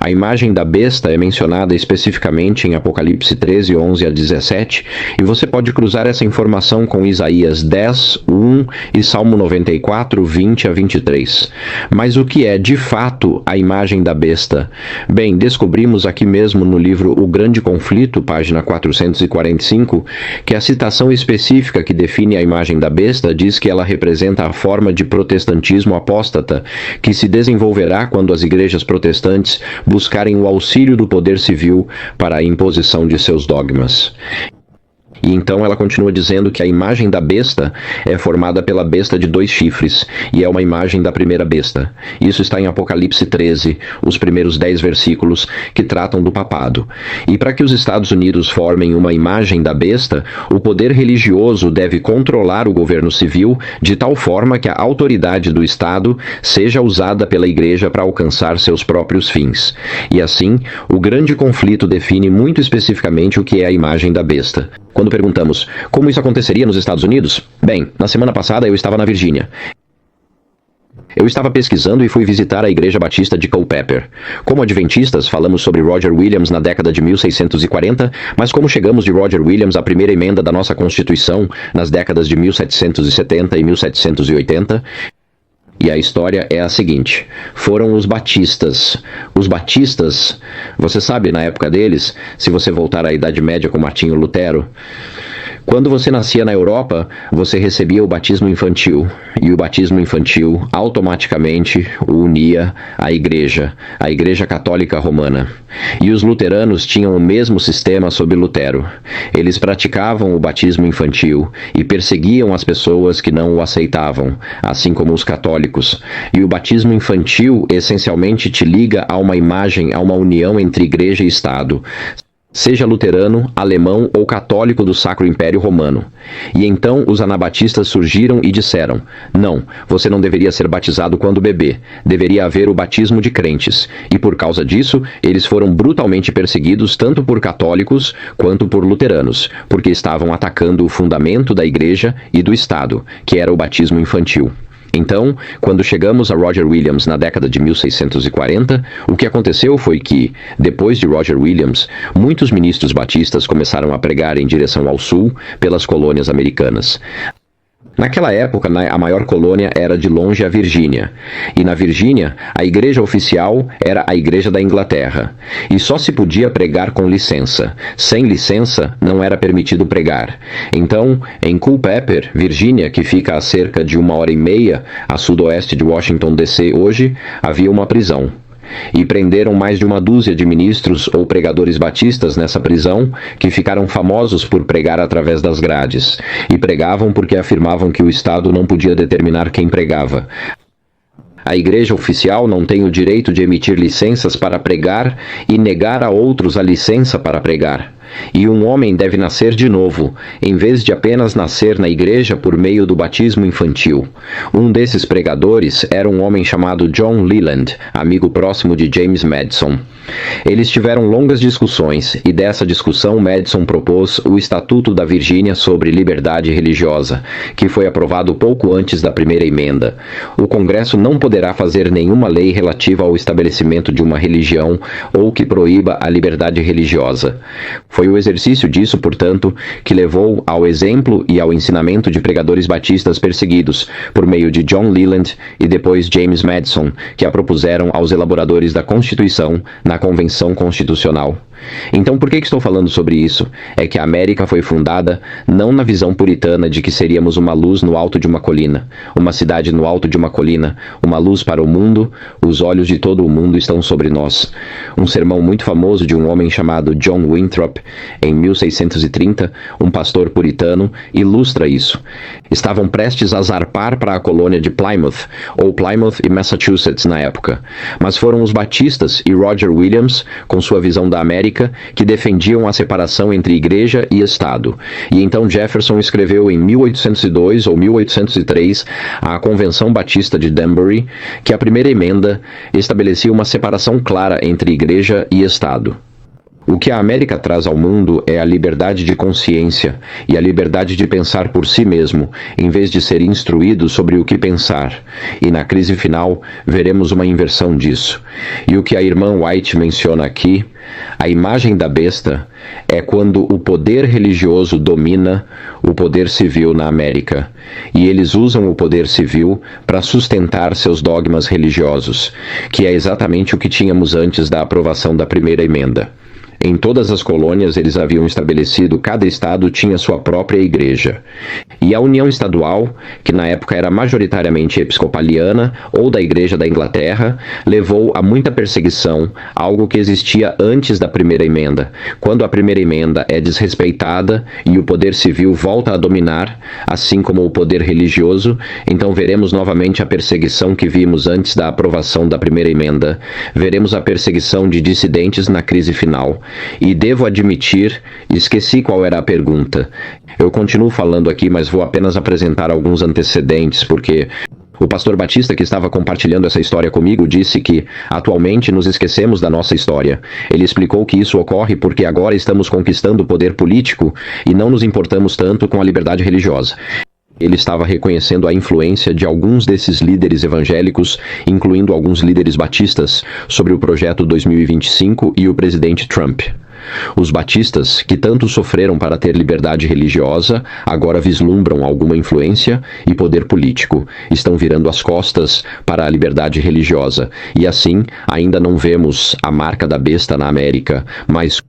A imagem da besta é mencionada especificamente em Apocalipse 13, 11 a 17, e você pode cruzar essa informação com Isaías 10, 1 e Salmo 94, 20 a 23. Mas o que é, de fato, a imagem da besta? Bem, descobrimos aqui mesmo no livro O Grande Conflito, página 445, que a citação específica que define a imagem da besta diz que ela representa a forma de protestantismo apóstata que se desenvolverá quando as igrejas protestantes buscarem o auxílio do poder civil para a imposição de seus dogmas. E então ela continua dizendo que a imagem da besta é formada pela besta de 2 chifres, e é uma imagem da primeira besta. Isso está em Apocalipse 13, os primeiros 10 versículos que tratam do papado. E para que os Estados Unidos formem uma imagem da besta, o poder religioso deve controlar o governo civil de tal forma que a autoridade do Estado seja usada pela igreja para alcançar seus próprios fins. E assim, o grande conflito define muito especificamente o que é a imagem da besta. Quando perguntamos como isso aconteceria nos Estados Unidos, bem, na semana passada eu estava na Virgínia. Eu estava pesquisando e fui visitar a Igreja Batista de Culpeper. Como adventistas, falamos sobre Roger Williams na década de 1640, mas como chegamos de Roger Williams à primeira emenda da nossa Constituição nas décadas de 1770 e 1780... E a história é a seguinte: foram os batistas. Os batistas, você sabe, na época deles, se você voltar à Idade Média com Martinho Lutero, quando você nascia na Europa, você recebia o batismo infantil, e o batismo infantil automaticamente o unia à Igreja Católica Romana. E os luteranos tinham o mesmo sistema sob Lutero. Eles praticavam o batismo infantil e perseguiam as pessoas que não o aceitavam, assim como os católicos. E o batismo infantil essencialmente te liga a uma imagem, a uma união entre Igreja e Estado, seja luterano, alemão ou católico do Sacro Império Romano. E então os anabatistas surgiram e disseram: não, você não deveria ser batizado quando bebê, deveria haver o batismo de crentes. E por causa disso, eles foram brutalmente perseguidos tanto por católicos quanto por luteranos, porque estavam atacando o fundamento da Igreja e do Estado, que era o batismo infantil. Então, quando chegamos a Roger Williams na década de 1640, o que aconteceu foi que, depois de Roger Williams, muitos ministros batistas começaram a pregar em direção ao sul, pelas colônias americanas. Naquela época, a maior colônia era de longe a Virgínia. E na Virgínia, a igreja oficial era a Igreja da Inglaterra. E só se podia pregar com licença. Sem licença, não era permitido pregar. Então, em Culpeper, Virgínia, que fica a cerca de 1h30 a sudoeste de Washington, D.C. hoje, havia uma prisão. E prenderam mais de 12 de ministros ou pregadores batistas nessa prisão, que ficaram famosos por pregar através das grades. E pregavam porque afirmavam que o Estado não podia determinar quem pregava. A igreja oficial não tem o direito de emitir licenças para pregar e negar a outros a licença para pregar. E um homem deve nascer de novo, em vez de apenas nascer na igreja por meio do batismo infantil. Um desses pregadores era um homem chamado John Leland, amigo próximo de James Madison. Eles tiveram longas discussões, e dessa discussão Madison propôs o Estatuto da Virgínia sobre Liberdade Religiosa, que foi aprovado pouco antes da primeira emenda. O Congresso não poderá fazer nenhuma lei relativa ao estabelecimento de uma religião ou que proíba a liberdade religiosa. Foi o exercício disso, portanto, que levou ao exemplo e ao ensinamento de pregadores batistas perseguidos, por meio de John Leland e depois James Madison, que a propuseram aos elaboradores da Constituição na Convenção Constitucional. Então, por que estou falando sobre isso? É que a América foi fundada não na visão puritana de que seríamos uma luz no alto de uma colina, uma cidade no alto de uma colina, uma luz para o mundo, os olhos de todo o mundo estão sobre nós. Um sermão muito famoso de um homem chamado John Winthrop, em 1630, um pastor puritano, ilustra isso. Estavam prestes a zarpar para a colônia de Plymouth, ou Plymouth e Massachusetts na época, mas foram os batistas e Roger Williams, com sua visão da América, que defendiam a separação entre igreja e Estado. E então Jefferson escreveu em 1802 ou 1803 a Convenção Batista de Danbury, que a primeira emenda estabelecia uma separação clara entre igreja e Estado. O que a América traz ao mundo é a liberdade de consciência e a liberdade de pensar por si mesmo, em vez de ser instruído sobre o que pensar. E na crise final, veremos uma inversão disso. E o que a irmã White menciona aqui, a imagem da besta, é quando o poder religioso domina o poder civil na América. E eles usam o poder civil para sustentar seus dogmas religiosos, que é exatamente o que tínhamos antes da aprovação da primeira emenda. Em todas as colônias, eles haviam estabelecido cada estado tinha sua própria igreja. E a União Estadual, que na época era majoritariamente episcopaliana ou da Igreja da Inglaterra, levou a muita perseguição, algo que existia antes da primeira emenda. Quando a primeira emenda é desrespeitada e o poder civil volta a dominar, assim como o poder religioso, então veremos novamente a perseguição que vimos antes da aprovação da primeira emenda. Veremos a perseguição de dissidentes na crise final. E devo admitir, esqueci qual era a pergunta. Eu continuo falando aqui, mas vou apenas apresentar alguns antecedentes, porque o pastor Batista, que estava compartilhando essa história comigo, disse que, atualmente, nos esquecemos da nossa história. Ele explicou que isso ocorre porque agora estamos conquistando o poder político e não nos importamos tanto com a liberdade religiosa. Ele estava reconhecendo a influência de alguns desses líderes evangélicos, incluindo alguns líderes batistas, sobre o projeto 2025 e o presidente Trump. Os batistas, que tanto sofreram para ter liberdade religiosa, agora vislumbram alguma influência e poder político. Estão virando as costas para a liberdade religiosa. E assim, ainda não vemos a marca da besta na América, mas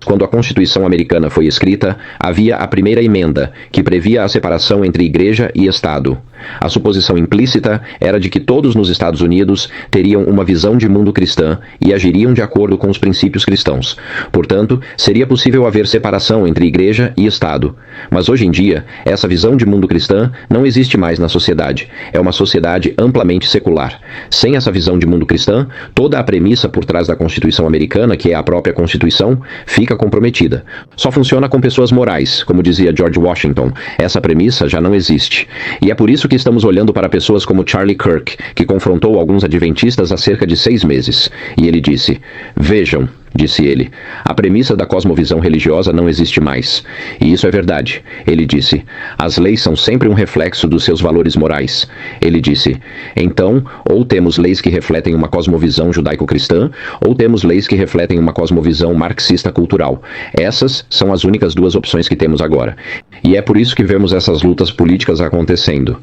quando a Constituição americana foi escrita, havia a primeira emenda, que previa a separação entre igreja e Estado. A suposição implícita era de que todos nos Estados Unidos teriam uma visão de mundo cristã e agiriam de acordo com os princípios cristãos. Portanto, seria possível haver separação entre igreja e Estado. Mas hoje em dia, essa visão de mundo cristã não existe mais na sociedade. É uma sociedade amplamente secular. Sem essa visão de mundo cristã, toda a premissa por trás da Constituição americana, que é a própria Constituição, fica comprometida. Só funciona com pessoas morais, como dizia George Washington. Essa premissa já não existe. E é por isso que estamos olhando para pessoas como Charlie Kirk, que confrontou alguns adventistas há cerca de 6 meses. E ele disse: "Vejam", disse ele, "a premissa da cosmovisão religiosa não existe mais." E isso é verdade. Ele disse: "As leis são sempre um reflexo dos seus valores morais." Ele disse: "Então, ou temos leis que refletem uma cosmovisão judaico-cristã, ou temos leis que refletem uma cosmovisão marxista-cultural. Essas são as únicas duas opções que temos agora." E é por isso que vemos essas lutas políticas acontecendo.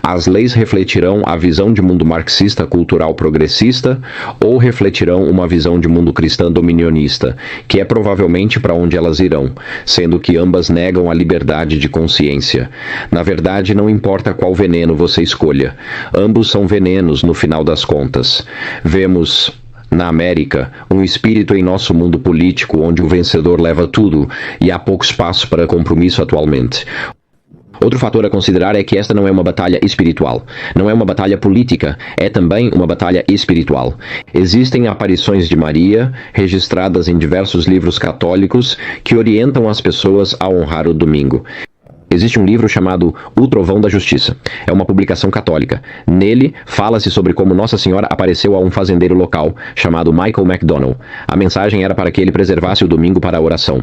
As leis refletirão a visão de mundo marxista-cultural progressista ou refletirão uma visão de mundo cristã dominionista, que é provavelmente para onde elas irão, sendo que ambas negam a liberdade de consciência. Na verdade, não importa qual veneno você escolha. Ambos são venenos no final das contas. Vemos na América, um espírito em nosso mundo político onde o vencedor leva tudo e há pouco espaço para compromisso atualmente. Outro fator a considerar é que esta não é uma batalha espiritual. Não é uma batalha política, é também uma batalha espiritual. Existem aparições de Maria, registradas em diversos livros católicos, que orientam as pessoas a honrar o domingo. Existe um livro chamado O Trovão da Justiça. É uma publicação católica. Nele, fala-se sobre como Nossa Senhora apareceu a um fazendeiro local, chamado Michael McDonald. A mensagem era para que ele preservasse o domingo para a oração.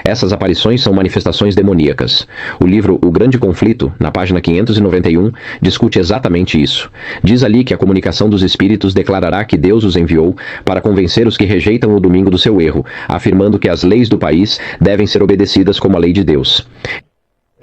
Essas aparições são manifestações demoníacas. O livro O Grande Conflito, na página 591, discute exatamente isso. Diz ali que a comunicação dos espíritos declarará que Deus os enviou para convencer os que rejeitam o domingo do seu erro, afirmando que as leis do país devem ser obedecidas como a lei de Deus.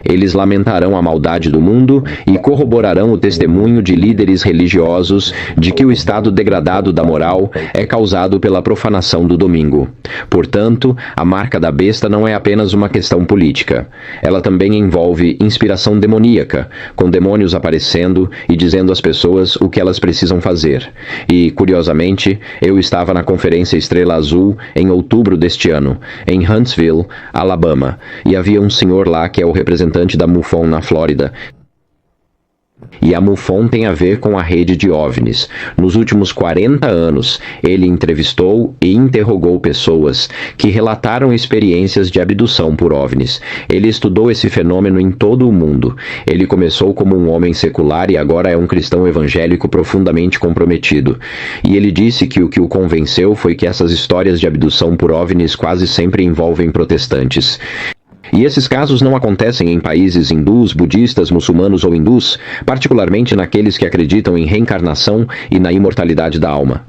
Eles lamentarão a maldade do mundo e corroborarão o testemunho de líderes religiosos de que o estado degradado da moral é causado pela profanação do domingo. Portanto, a marca da besta não é apenas uma questão política. Ela também envolve inspiração demoníaca, com demônios aparecendo e dizendo às pessoas o que elas precisam fazer. E, curiosamente, eu estava na Conferência Estrela Azul em outubro deste ano, em Huntsville, Alabama, e havia um senhor lá que é o representante da MUFON na Flórida. E a MUFON tem a ver com a rede de OVNIs. Nos últimos 40 anos, ele entrevistou e interrogou pessoas que relataram experiências de abdução por OVNIs. Ele estudou esse fenômeno em todo o mundo. Ele começou como um homem secular e agora é um cristão evangélico profundamente comprometido. E ele disse que o convenceu foi que essas histórias de abdução por OVNIs quase sempre envolvem protestantes. E esses casos não acontecem em países hindus, budistas, muçulmanos ou hindus, particularmente naqueles que acreditam em reencarnação e na imortalidade da alma.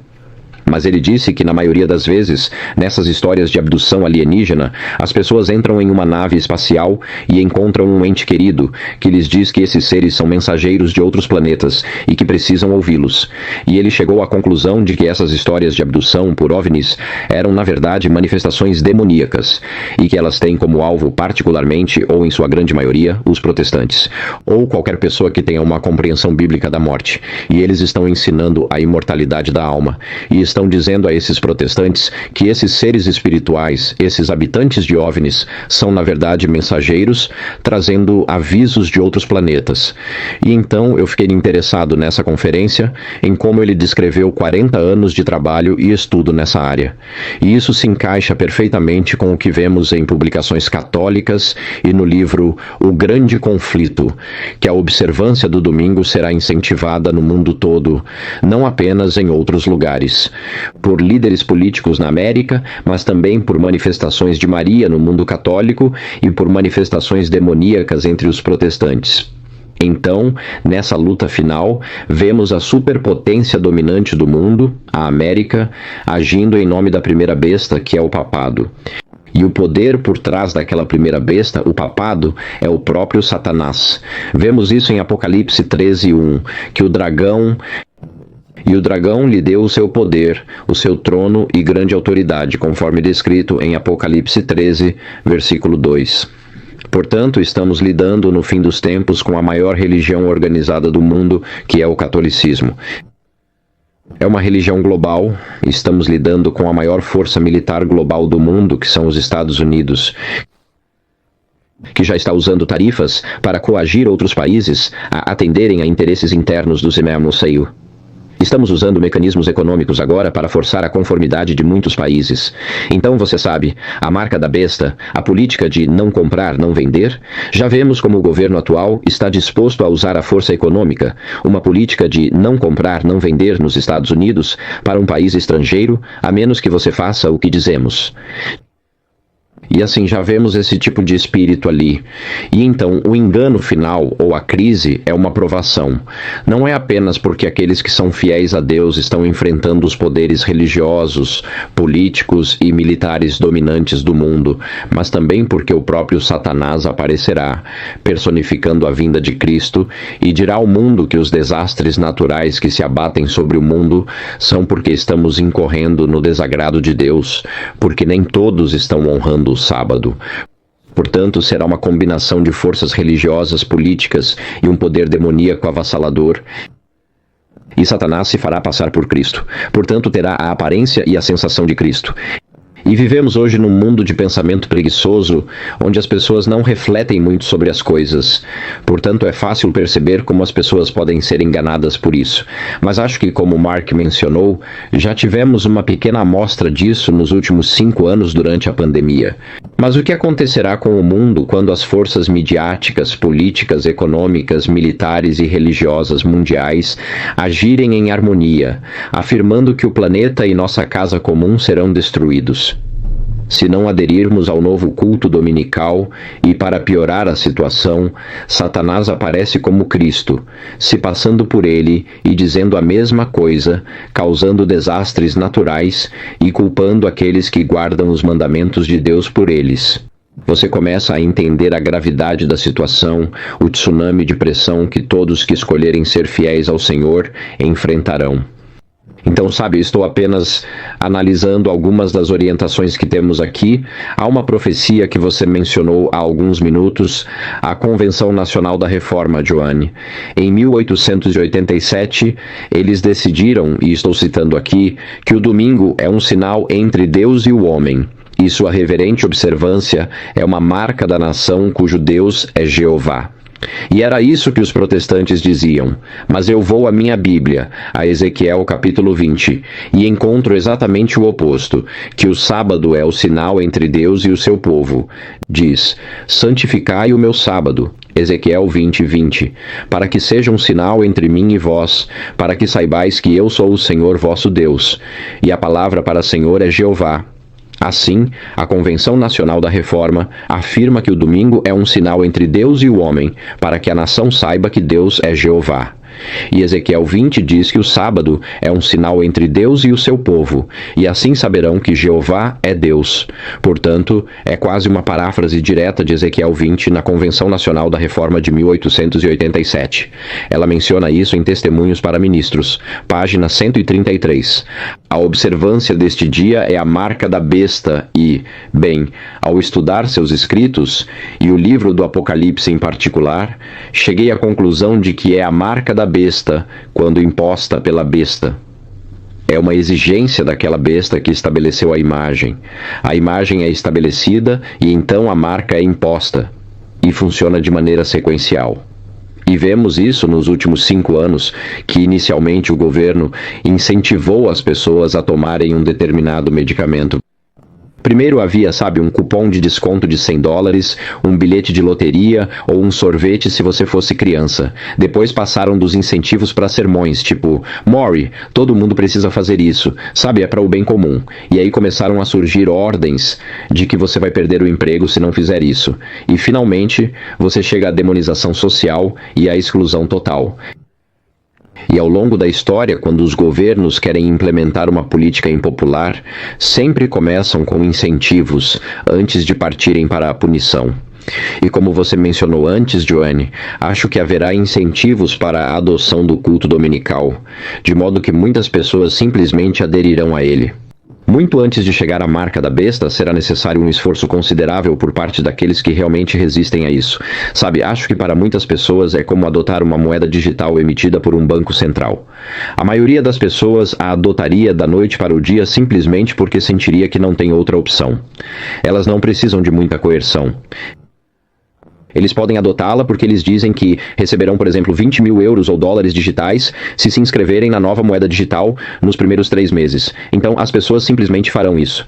Mas ele disse que, na maioria das vezes, nessas histórias de abdução alienígena, as pessoas entram em uma nave espacial e encontram um ente querido que lhes diz que esses seres são mensageiros de outros planetas e que precisam ouvi-los. E ele chegou à conclusão de que essas histórias de abdução por OVNIs eram, na verdade, manifestações demoníacas e que elas têm como alvo, particularmente, ou em sua grande maioria, os protestantes, ou qualquer pessoa que tenha uma compreensão bíblica da morte. E eles estão ensinando a imortalidade da alma e estão dizendo a esses protestantes que esses seres espirituais, esses habitantes de OVNIs, são na verdade mensageiros, trazendo avisos de outros planetas. E então eu fiquei interessado nessa conferência, em como ele descreveu 40 anos de trabalho e estudo nessa área. E isso se encaixa perfeitamente com o que vemos em publicações católicas e no livro O Grande Conflito, que a observância do domingo será incentivada no mundo todo, não apenas em outros lugares. Por líderes políticos na América, mas também por manifestações de Maria no mundo católico e por manifestações demoníacas entre os protestantes. Então, nessa luta final, vemos a superpotência dominante do mundo, a América, agindo em nome da primeira besta, que é o papado. E o poder por trás daquela primeira besta, o papado, é o próprio Satanás. Vemos isso em Apocalipse 13:1, que o dragão lhe deu o seu poder, o seu trono e grande autoridade, conforme descrito em Apocalipse 13, versículo 2. Portanto, estamos lidando no fim dos tempos com a maior religião organizada do mundo, que é o catolicismo. É uma religião global, estamos lidando com a maior força militar global do mundo, que são os Estados Unidos, que já está usando tarifas para coagir outros países a atenderem a interesses internos do Zimmer Museu. Estamos usando mecanismos econômicos agora para forçar a conformidade de muitos países. Então, você sabe, a marca da besta, a política de não comprar, não vender, já vemos como o governo atual está disposto a usar a força econômica, uma política de não comprar, não vender nos Estados Unidos para um país estrangeiro, a menos que você faça o que dizemos. E assim, já vemos esse tipo de espírito ali. E então, o engano final, ou a crise, é uma provação. Não é apenas porque aqueles que são fiéis a Deus estão enfrentando os poderes religiosos, políticos e militares dominantes do mundo, mas também porque o próprio Satanás aparecerá, personificando a vinda de Cristo, e dirá ao mundo que os desastres naturais que se abatem sobre o mundo são porque estamos incorrendo no desagrado de Deus, porque nem todos estão honrando o sábado. Portanto, será uma combinação de forças religiosas, políticas e um poder demoníaco avassalador. E Satanás se fará passar por Cristo. Portanto, terá a aparência e a sensação de Cristo. E vivemos hoje num mundo de pensamento preguiçoso, onde as pessoas não refletem muito sobre as coisas. Portanto, é fácil perceber como as pessoas podem ser enganadas por isso. Mas acho que, como Mark mencionou, já tivemos uma pequena amostra disso nos últimos 5 anos durante a pandemia. Mas o que acontecerá com o mundo quando as forças midiáticas, políticas, econômicas, militares e religiosas mundiais agirem em harmonia, afirmando que o planeta e nossa casa comum serão destruídos? Se não aderirmos ao novo culto dominical e, para piorar a situação, Satanás aparece como Cristo, se passando por ele e dizendo a mesma coisa, causando desastres naturais e culpando aqueles que guardam os mandamentos de Deus por eles. Você começa a entender a gravidade da situação, o tsunami de pressão que todos que escolherem ser fiéis ao Senhor enfrentarão. Então, sabe, estou apenas analisando algumas das orientações que temos aqui. Há uma profecia que você mencionou há alguns minutos, a Convenção Nacional da Reforma, Joanne. Em 1887, eles decidiram, e estou citando aqui, que o domingo é um sinal entre Deus e o homem, e sua reverente observância é uma marca da nação cujo Deus é Jeová. E era isso que os protestantes diziam. Mas eu vou à minha Bíblia, a Ezequiel capítulo 20, e encontro exatamente o oposto, que o sábado é o sinal entre Deus e o seu povo. Diz, santificai o meu sábado, Ezequiel 20, 20, para que seja um sinal entre mim e vós, para que saibais que eu sou o Senhor vosso Deus. E a palavra para Senhor é Jeová. Assim, a Convenção Nacional da Reforma afirma que o domingo é um sinal entre Deus e o homem, para que a nação saiba que Deus é Jeová. E Ezequiel 20 diz que o sábado é um sinal entre Deus e o seu povo, e assim saberão que Jeová é Deus. Portanto, é quase uma paráfrase direta de Ezequiel 20 na Convenção Nacional da Reforma de 1887. Ela menciona isso em Testemunhos para Ministros, página 133. A observância deste dia é a marca da besta e, bem, ao estudar seus escritos, e o livro do Apocalipse em particular, cheguei à conclusão de que é a marca da besta quando imposta pela besta. É uma exigência daquela besta que estabeleceu a imagem. A imagem é estabelecida e então a marca é imposta. E funciona de maneira sequencial. E vemos isso nos últimos 5 anos, que inicialmente o governo incentivou as pessoas a tomarem um determinado medicamento. Primeiro havia, um cupom de desconto de $100, um bilhete de loteria ou um sorvete se você fosse criança. Depois passaram dos incentivos para sermões, tipo, Maury, todo mundo precisa fazer isso, é para o bem comum. E aí começaram a surgir ordens de que você vai perder o emprego se não fizer isso. E finalmente, você chega à demonização social e à exclusão total. E ao longo da história, quando os governos querem implementar uma política impopular, sempre começam com incentivos antes de partirem para a punição. E como você mencionou antes, Joanne, acho que haverá incentivos para a adoção do culto dominical, de modo que muitas pessoas simplesmente aderirão a ele. Muito antes de chegar à marca da besta, será necessário um esforço considerável por parte daqueles que realmente resistem a isso. Acho que para muitas pessoas é como adotar uma moeda digital emitida por um banco central. A maioria das pessoas a adotaria da noite para o dia simplesmente porque sentiria que não tem outra opção. Elas não precisam de muita coerção. Eles podem adotá-la porque eles dizem que receberão, por exemplo, 20 mil euros ou dólares digitais se inscreverem na nova moeda digital nos primeiros 3 meses. Então, as pessoas simplesmente farão isso.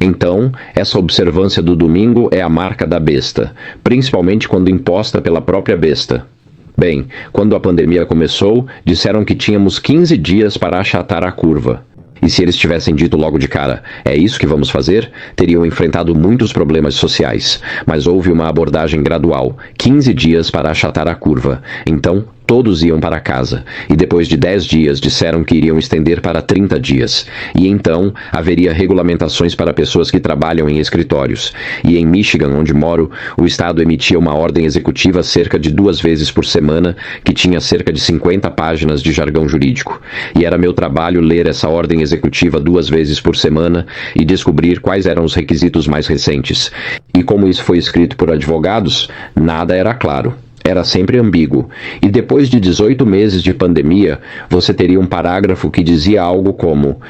Então, essa observância do domingo é a marca da besta, principalmente quando imposta pela própria besta. Bem, quando a pandemia começou, disseram que tínhamos 15 dias para achatar a curva. E se eles tivessem dito logo de cara, é isso que vamos fazer, teriam enfrentado muitos problemas sociais. Mas houve uma abordagem gradual, 15 dias para achatar a curva. Então, todos iam para casa, e depois de 10 dias disseram que iriam estender para 30 dias. E então, haveria regulamentações para pessoas que trabalham em escritórios. E em Michigan, onde moro, o Estado emitia uma ordem executiva cerca de 2 vezes por semana, que tinha cerca de 50 páginas de jargão jurídico. E era meu trabalho ler essa ordem executiva 2 vezes por semana e descobrir quais eram os requisitos mais recentes. E como isso foi escrito por advogados, nada era claro. Era sempre ambíguo. E depois de 18 meses de pandemia, você teria um parágrafo que dizia algo como: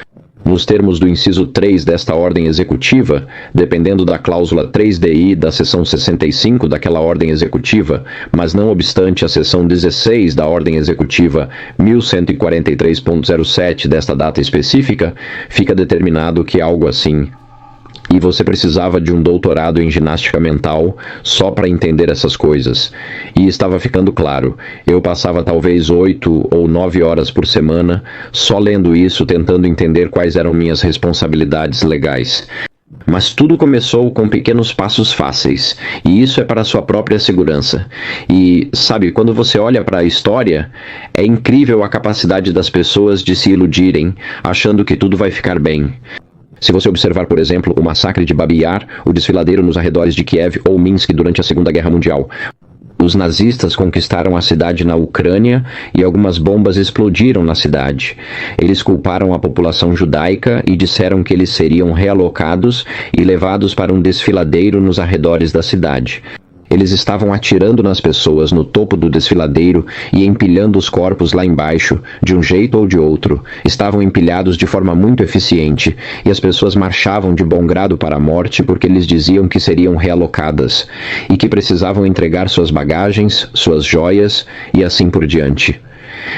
nos termos do inciso 3 desta ordem executiva, dependendo da cláusula 3DI da seção 65 daquela ordem executiva, mas não obstante a seção 16 da ordem executiva 1143.07 desta data específica, fica determinado que algo assim. E você precisava de um doutorado em ginástica mental só para entender essas coisas. E estava ficando claro. Eu passava talvez 8 ou 9 horas por semana só lendo isso, tentando entender quais eram minhas responsabilidades legais. Mas tudo começou com pequenos passos fáceis, e isso é para a sua própria segurança. E, quando você olha para a história, é incrível a capacidade das pessoas de se iludirem, achando que tudo vai ficar bem. Se você observar, por exemplo, o massacre de Babi Yar, o desfiladeiro nos arredores de Kiev ou Minsk durante a Segunda Guerra Mundial. Os nazistas conquistaram a cidade na Ucrânia e algumas bombas explodiram na cidade. Eles culparam a população judaica e disseram que eles seriam realocados e levados para um desfiladeiro nos arredores da cidade. Eles estavam atirando nas pessoas no topo do desfiladeiro e empilhando os corpos lá embaixo, de um jeito ou de outro. Estavam empilhados de forma muito eficiente, e as pessoas marchavam de bom grado para a morte porque eles diziam que seriam realocadas, e que precisavam entregar suas bagagens, suas joias e assim por diante.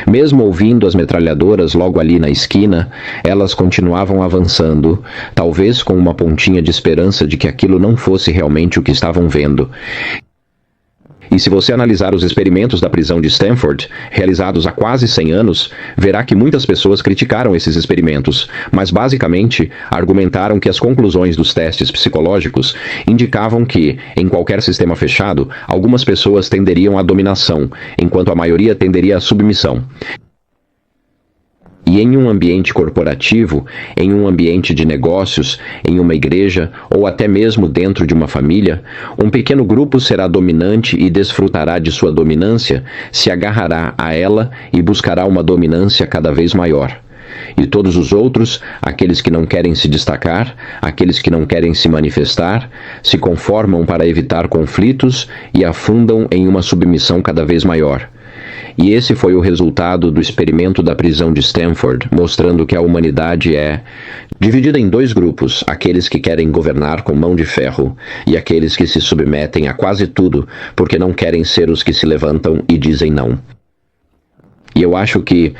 Mesmo ouvindo as metralhadoras logo ali na esquina, elas continuavam avançando, talvez com uma pontinha de esperança de que aquilo não fosse realmente o que estavam vendo. E se você analisar os experimentos da prisão de Stanford, realizados há quase 100 anos, verá que muitas pessoas criticaram esses experimentos, mas basicamente argumentaram que as conclusões dos testes psicológicos indicavam que, em qualquer sistema fechado, algumas pessoas tenderiam à dominação, enquanto a maioria tenderia à submissão. E em um ambiente corporativo, em um ambiente de negócios, em uma igreja ou até mesmo dentro de uma família, um pequeno grupo será dominante e desfrutará de sua dominância, se agarrará a ela e buscará uma dominância cada vez maior. E todos os outros, aqueles que não querem se destacar, aqueles que não querem se manifestar, se conformam para evitar conflitos e afundam em uma submissão cada vez maior. E esse foi o resultado do experimento da prisão de Stanford, mostrando que a humanidade é dividida em dois grupos, aqueles que querem governar com mão de ferro e aqueles que se submetem a quase tudo porque não querem ser os que se levantam e dizem não. E eu acho que,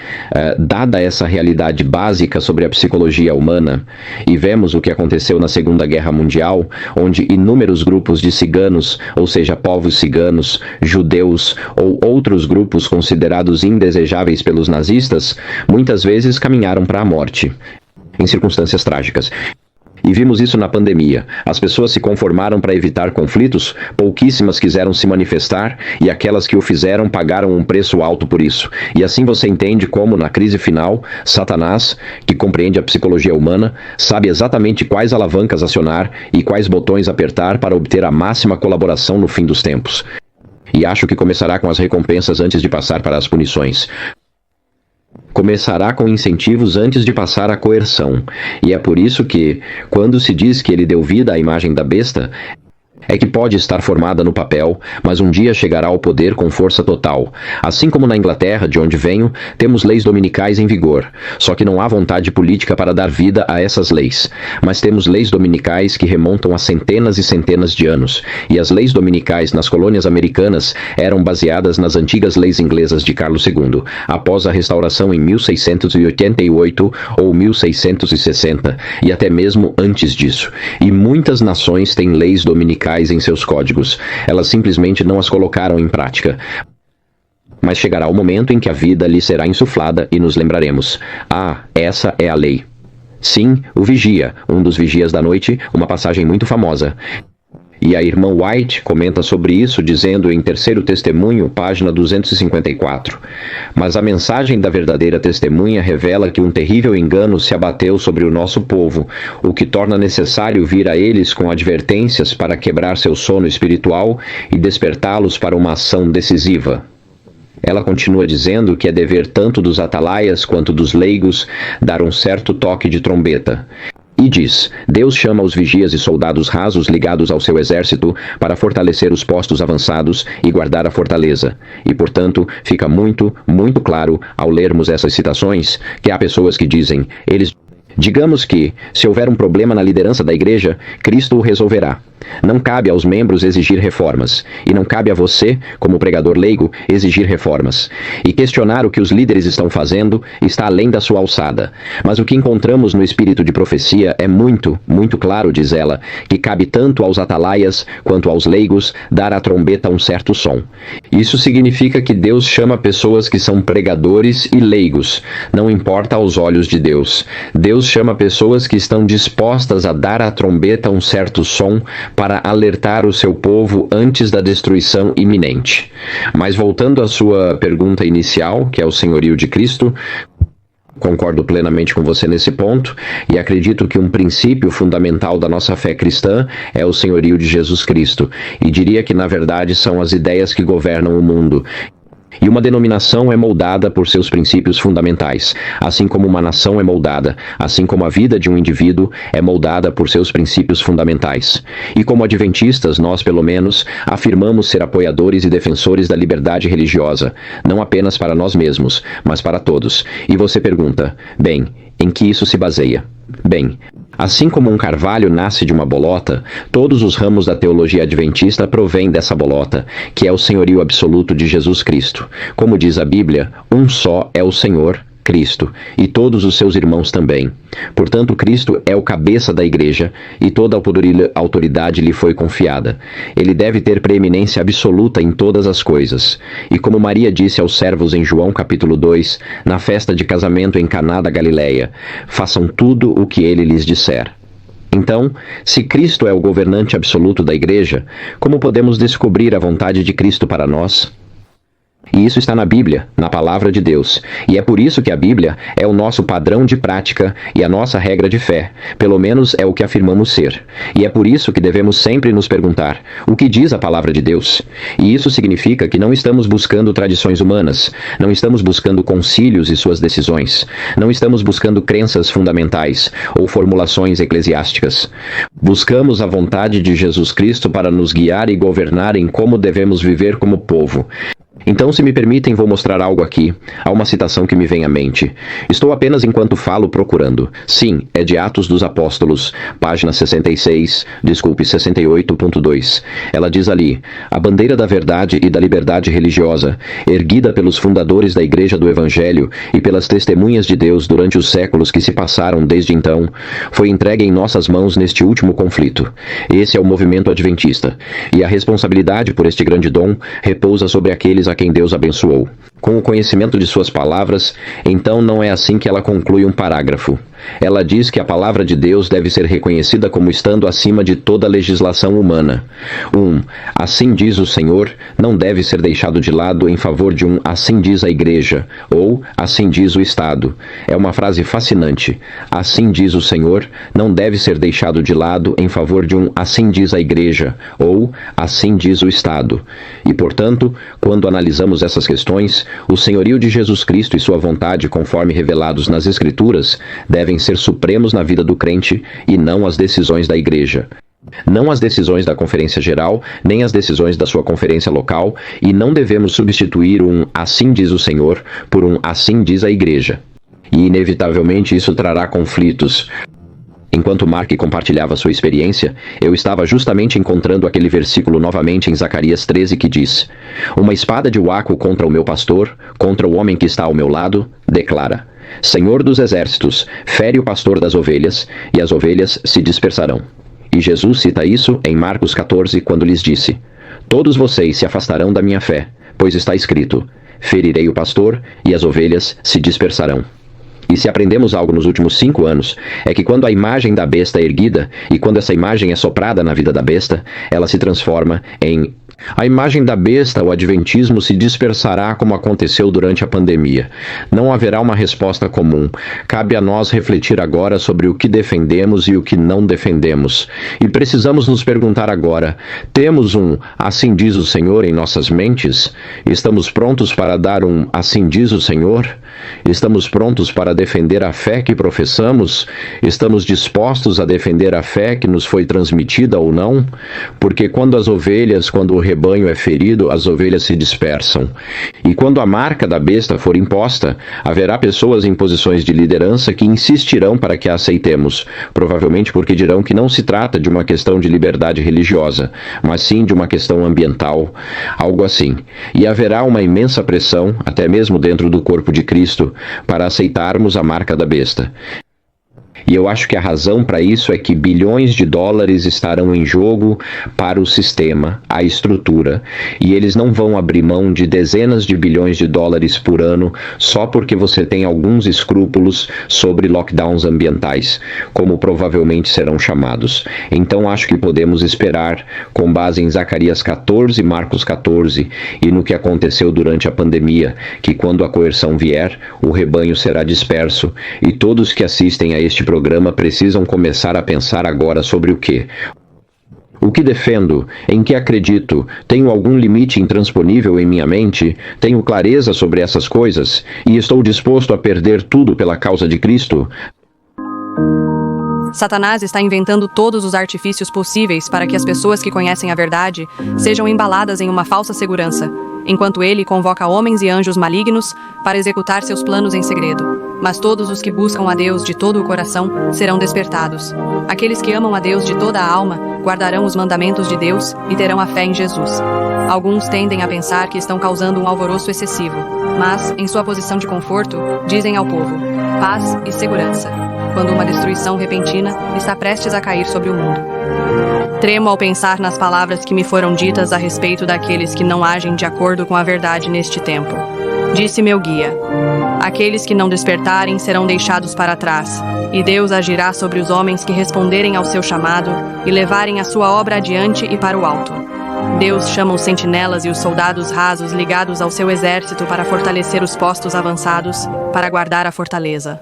dada essa realidade básica sobre a psicologia humana, e vemos o que aconteceu na Segunda Guerra Mundial, onde inúmeros grupos de ciganos, ou seja, povos ciganos, judeus ou outros grupos considerados indesejáveis pelos nazistas, muitas vezes caminharam para a morte, em circunstâncias trágicas. E vimos isso na pandemia. As pessoas se conformaram para evitar conflitos, pouquíssimas quiseram se manifestar e aquelas que o fizeram pagaram um preço alto por isso. E assim você entende como, na crise final, Satanás, que compreende a psicologia humana, sabe exatamente quais alavancas acionar e quais botões apertar para obter a máxima colaboração no fim dos tempos. E acho que começará com as recompensas antes de passar para as punições. Começará com incentivos antes de passar à coerção. E é por isso que, quando se diz que ele deu vida à imagem da besta, é que pode estar formada no papel, mas um dia chegará ao poder com força total. Assim como na Inglaterra, de onde venho, temos leis dominicais em vigor. Só que não há vontade política para dar vida a essas leis. Mas temos leis dominicais que remontam a centenas e centenas de anos. E as leis dominicais nas colônias americanas eram baseadas nas antigas leis inglesas de Carlos II, após a restauração em 1688 ou 1660, e até mesmo antes disso. E muitas nações têm leis dominicais em seus códigos. Elas simplesmente não as colocaram em prática. Mas chegará o momento em que a vida lhe será insuflada e nos lembraremos. Ah, essa é a lei. Sim, o vigia, um dos vigias da noite, uma passagem muito famosa. E a irmã White comenta sobre isso dizendo em Terceiro Testemunho, página 254. Mas a mensagem da verdadeira testemunha revela que um terrível engano se abateu sobre o nosso povo, o que torna necessário vir a eles com advertências para quebrar seu sono espiritual e despertá-los para uma ação decisiva. Ela continua dizendo que é dever tanto dos atalaias quanto dos leigos dar um certo toque de trombeta. E diz, Deus chama os vigias e soldados rasos ligados ao seu exército para fortalecer os postos avançados e guardar a fortaleza. E, portanto, fica muito, muito claro, ao lermos essas citações, que há pessoas que dizem, digamos que, se houver um problema na liderança da igreja, Cristo o resolverá. Não cabe aos membros exigir reformas, e não cabe a você, como pregador leigo, exigir reformas. E questionar o que os líderes estão fazendo está além da sua alçada. Mas o que encontramos no espírito de profecia é muito, muito claro, diz ela, que cabe tanto aos atalaias quanto aos leigos dar à trombeta um certo som. Isso significa que Deus chama pessoas que são pregadores e leigos, não importa aos olhos de Deus. Deus chama pessoas que estão dispostas a dar à trombeta um certo som para alertar o seu povo antes da destruição iminente. Mas voltando à sua pergunta inicial, que é o senhorio de Cristo, concordo plenamente com você nesse ponto, e acredito que um princípio fundamental da nossa fé cristã é o senhorio de Jesus Cristo, e diria que na verdade são as ideias que governam o mundo. E uma denominação é moldada por seus princípios fundamentais, assim como uma nação é moldada, assim como a vida de um indivíduo é moldada por seus princípios fundamentais. E como adventistas, nós, pelo menos, afirmamos ser apoiadores e defensores da liberdade religiosa, não apenas para nós mesmos, mas para todos. E você pergunta, bem, em que isso se baseia? Bem, assim como um carvalho nasce de uma bolota, todos os ramos da teologia adventista provêm dessa bolota, que é o senhorio absoluto de Jesus Cristo. Como diz a Bíblia, um só é o Senhor, Cristo, e todos os seus irmãos também. Portanto, Cristo é o cabeça da igreja, e toda a autoridade lhe foi confiada. Ele deve ter preeminência absoluta em todas as coisas. E como Maria disse aos servos em João capítulo 2, na festa de casamento em Caná da Galileia, façam tudo o que ele lhes disser. Então, se Cristo é o governante absoluto da igreja, como podemos descobrir a vontade de Cristo para nós? E isso está na Bíblia, na Palavra de Deus. E é por isso que a Bíblia é o nosso padrão de prática e a nossa regra de fé. Pelo menos é o que afirmamos ser. E é por isso que devemos sempre nos perguntar, o que diz a Palavra de Deus? E isso significa que não estamos buscando tradições humanas, não estamos buscando concílios e suas decisões, não estamos buscando crenças fundamentais ou formulações eclesiásticas. Buscamos a vontade de Jesus Cristo para nos guiar e governar em como devemos viver como povo. Então, se me permitem, vou mostrar algo aqui. Há uma citação que me vem à mente. Estou apenas, enquanto falo, procurando. Sim, é de Atos dos Apóstolos, página 68.2. Ela diz ali, a bandeira da verdade e da liberdade religiosa, erguida pelos fundadores da Igreja do Evangelho e pelas testemunhas de Deus durante os séculos que se passaram desde então, foi entregue em nossas mãos neste último conflito. Esse é o movimento adventista. E a responsabilidade por este grande dom repousa sobre aqueles a quem Deus abençoou. Com o conhecimento de suas palavras, então não é assim que ela conclui um parágrafo. Ela diz que a palavra de Deus deve ser reconhecida como estando acima de toda legislação humana. Assim diz o Senhor, não deve ser deixado de lado em favor de um assim diz a igreja, ou assim diz o Estado. É uma frase fascinante. Assim diz o Senhor, não deve ser deixado de lado em favor de um assim diz a igreja, ou assim diz o Estado. E, portanto, quando analisamos essas questões, o senhorio de Jesus Cristo e sua vontade, conforme revelados nas Escrituras, devem ser supremos na vida do crente e não as decisões da igreja. Não as decisões da Conferência Geral, nem as decisões da sua conferência local, e não devemos substituir um assim diz o Senhor por um assim diz a igreja. E inevitavelmente isso trará conflitos. Enquanto Mark compartilhava sua experiência, eu estava justamente encontrando aquele versículo novamente em Zacarias 13 que diz: uma espada de Uaco contra o meu pastor, contra o homem que está ao meu lado, declara: Senhor dos exércitos, fere o pastor das ovelhas, e as ovelhas se dispersarão. E Jesus cita isso em Marcos 14, quando lhes disse: todos vocês se afastarão da minha fé, pois está escrito: ferirei o pastor, e as ovelhas se dispersarão. E se aprendemos algo nos últimos 5 anos, é que quando a imagem da besta é erguida, e quando essa imagem é soprada na vida da besta, ela se transforma em a imagem da besta, o adventismo se dispersará como aconteceu durante a pandemia. Não haverá uma resposta comum. Cabe a nós refletir agora sobre o que defendemos e o que não defendemos. E precisamos nos perguntar agora, temos um assim diz o Senhor em nossas mentes? Estamos prontos para dar um assim diz o Senhor? Estamos prontos para defender a fé que professamos? Estamos dispostos a defender a fé que nos foi transmitida ou não? Porque quando o rebanho é ferido, as ovelhas se dispersam. E quando a marca da besta for imposta, haverá pessoas em posições de liderança que insistirão para que a aceitemos, provavelmente porque dirão que não se trata de uma questão de liberdade religiosa, mas sim de uma questão ambiental, algo assim. E haverá uma imensa pressão, até mesmo dentro do corpo de Cristo, para aceitarmos a marca da besta. E eu acho que a razão para isso é que bilhões de dólares estarão em jogo para o sistema, a estrutura, e eles não vão abrir mão de dezenas de bilhões de dólares por ano só porque você tem alguns escrúpulos sobre lockdowns ambientais, como provavelmente serão chamados. Então acho que podemos esperar, com base em Zacarias 14 e Marcos 14, e no que aconteceu durante a pandemia, que quando a coerção vier, o rebanho será disperso, e todos que assistem a este programa precisam começar a pensar agora sobre o quê? O que defendo? Em que acredito? Tenho algum limite intransponível em minha mente? Tenho clareza sobre essas coisas? E estou disposto a perder tudo pela causa de Cristo? Satanás está inventando todos os artifícios possíveis para que as pessoas que conhecem a verdade sejam embaladas em uma falsa segurança, enquanto ele convoca homens e anjos malignos para executar seus planos em segredo. Mas todos os que buscam a Deus de todo o coração serão despertados. Aqueles que amam a Deus de toda a alma guardarão os mandamentos de Deus e terão a fé em Jesus. Alguns tendem a pensar que estão causando um alvoroço excessivo, mas, em sua posição de conforto, dizem ao povo: paz e segurança, quando uma destruição repentina está prestes a cair sobre o mundo. Tremo ao pensar nas palavras que me foram ditas a respeito daqueles que não agem de acordo com a verdade neste tempo. Disse meu guia: aqueles que não despertarem serão deixados para trás, e Deus agirá sobre os homens que responderem ao seu chamado e levarem a sua obra adiante e para o alto. Deus chama os sentinelas e os soldados rasos ligados ao seu exército para fortalecer os postos avançados, para guardar a fortaleza.